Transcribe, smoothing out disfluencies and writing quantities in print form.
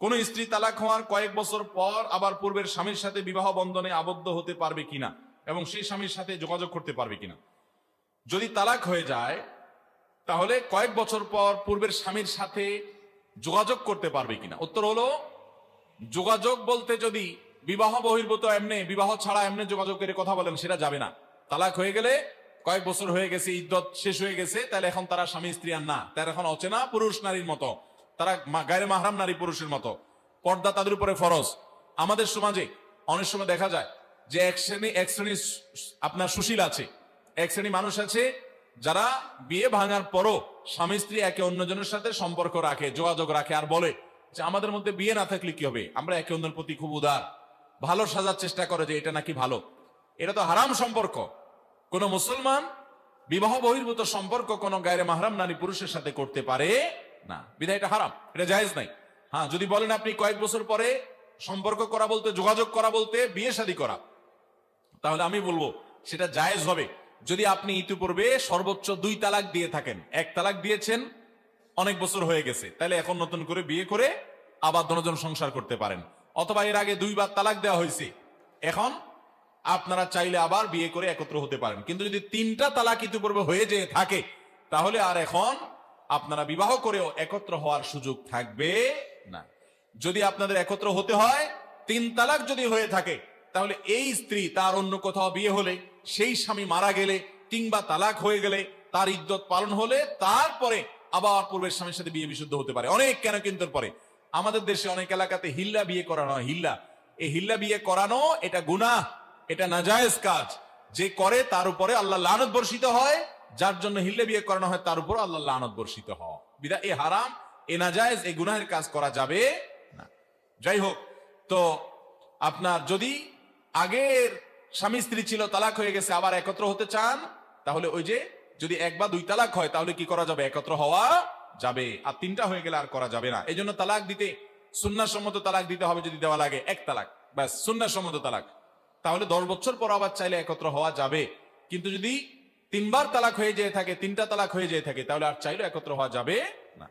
কোন স্ত্রী তালাক হওয়ার কয়েক বছর পর আবার পূর্বের স্বামীর সাথে বিবাহ বন্ধনে আবদ্ধ হতে পারবে কিনা এবং সেই স্বামীর সাথে যোগাযোগ করতে পারবে কিনা। যদি তালাক হয়ে যায় তাহলে কয়েক বছর পর পূর্বের স্বামীর সাথে যোগাযোগ করতে পারবে কিনা। উত্তর হলো, যোগাযোগ বলতে যদি বিবাহ বহির্ভূত এমনি, বিবাহ ছাড়া এমনি যোগাযোগ করে কথা বলেন, সেটা যাবে না। তালাক হয়ে গেলে কয়েক বছর হয়ে গেছে, ইদ্যত শেষ হয়ে গেছে, তাহলে এখন তারা স্বামী স্ত্রী আর না, তারা এখন অচেনা পুরুষ নারীর মতো, তারা গায়ের মাহরাম নারী পুরুষের মতো, পর্দা তাদের উপরে ফরজ। আমাদের সমাজে অনেক সময় দেখা যায় যে এক শ্রেণী আপনার সুশীল আছে, এক শ্রেণী মানুষ আছে যারা বিয়ে ভাঙার পরও স্বামী স্ত্রী একে অন্যজনের সাথে সম্পর্ক রাখে, যোগাযোগ রাখে, আর বলে যে আমাদের মধ্যে বিয়ে না থাকলে কি হবে, আমরা একে অন্যের প্রতি খুব উদার, ভালো সাজার চেষ্টা করে যে এটা নাকি ভালো। এটা তো হারাম সম্পর্ক। কোন মুসলমান বিবাহ বহির্ভূত সম্পর্ক কোন গায়রে মাহরাম নারী পুরুষের সাথে করতে পারে না, বিধায় এটা হারাম, এটা জায়েজ নাই। হ্যাঁ, যদি বলেন আপনি কয়েক বছর পরে সম্পর্ক করা বলতে, যোগাযোগ করা বলতে বিয়ে শাদী করা, তাহলে আমি বলবো সেটা জায়েজ হবে যদি আপনি ইতিপূর্বে সর্বোচ্চ 2 তালাক দিয়ে থাকেন। 1 তালাক দিয়েছেন, অনেক বছর হয়ে গেছে, তাহলে এখন নতুন করে বিয়ে করে আবার দুজন সংসার করতে পারেন। অথবা এর আগে 2 বার তালাক দেওয়া হয়েছে, এখন আপনারা চাইলে আবার বিয়ে করে একত্র হতে পারেন। কিন্তু যদি 3টা তালাক ইতিপূর্বে হয়ে যেয়ে থাকে, তাহলে আর এখন আপনারা বিবাহ করেও একত্র হওয়ার সুযোগ থাকবে না। যদি আপনাদের একত্র হতে হয়, 3 তালাক যদি হয়ে থাকে, তাহলে এই স্ত্রী তার অন্য কোথাও বিয়ে হলে, সেই স্বামী মারা গেলে কিংবা তালাক হয়ে গেলে, তার ইদ্যত পালন হলে তারপরে আবার পূর্বের স্বামীর সাথে বিয়ে বিশুদ্ধ হতে পারে। অনেক কেন কিন্তু পরে আমাদের দেশে অনেক এলাকাতে হিল্লা বিয়ে করানো হয়। এই হিল্লা বিয়ে করানো এটা গুনাহ, এটা নাজায়েজ কাজ। যে করে তার উপরে আল্লাহ লানত বর্ষিত হয়, যার জন্য হিল্লা বিয়ে করানো হয় তার উপর আল্লাহ লানত বর্ষিত হয়। বিধায় এ হারাম, এ নাজায়েজ, এই গুনাহের কাজ করা যাবে না। যাই হোক, তো আপনার যদি আগের স্বামী স্ত্রী ছিল, তালাক হয়ে গেছে, আবার একত্র হতে চান, তাহলে ওই যে যদি 1 বা 2 তালাক হয়, তাহলে কি করা যাবে, একত্র হওয়া যাবে। আর 3টা হয়ে গেলে আর করা যাবে না। এই জন্য তালাক দিতে সুন্নাহসম্মত তালাক দিতে হবে। যদি দেওয়া লাগে 1 তালাক, ব্যাস সুন্নাহসম্মত তালাক, তাহলে 10 বছর পর আবার চাইলে একত্র হওয়া যাবে। কিন্তু যদি 3 বার তালাক হয়ে যেয়ে থাকে, 3টা তালাক হয়ে যেয়ে থাকে, তাহলে আর চাইলে একত্র হওয়া যাবে না।